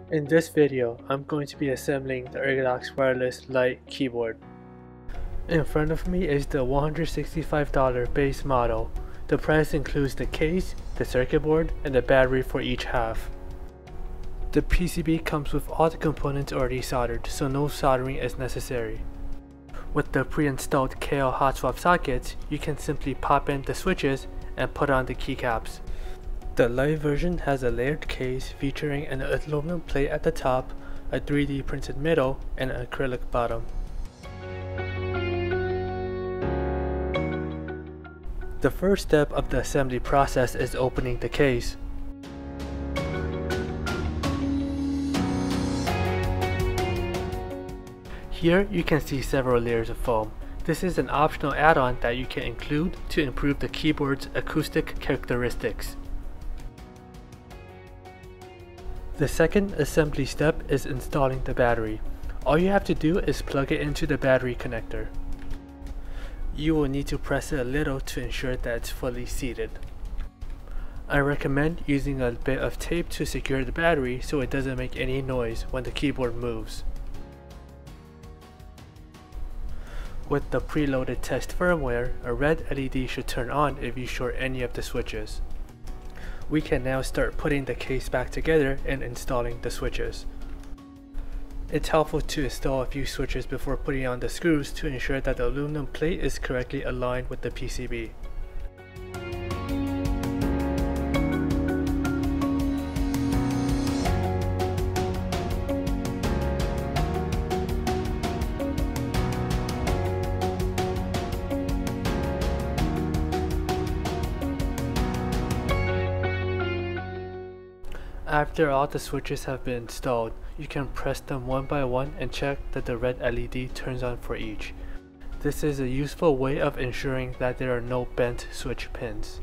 In this video, I'm going to be assembling the ErgoDox wireless Lite keyboard. In front of me is the $165 base model. The price includes the case, the circuit board, and the battery for each half. The PCB comes with all the components already soldered, so no soldering is necessary. With the pre-installed KL hot swap sockets, you can simply pop in the switches and put on the keycaps. The Lite version has a layered case featuring an aluminum plate at the top, a 3D printed middle, and an acrylic bottom. The first step of the assembly process is opening the case. Here you can see several layers of foam. This is an optional add-on that you can include to improve the keyboard's acoustic characteristics. The second assembly step is installing the battery. All you have to do is plug it into the battery connector. You will need to press it a little to ensure that it's fully seated. I recommend using a bit of tape to secure the battery so it doesn't make any noise when the keyboard moves. With the preloaded test firmware, a red LED should turn on if you short any of the switches. We can now start putting the case back together and installing the switches. It's helpful to install a few switches before putting on the screws to ensure that the aluminum plate is correctly aligned with the PCB. After all the switches have been installed, you can press them one by one and check that the red LED turns on for each. This is a useful way of ensuring that there are no bent switch pins.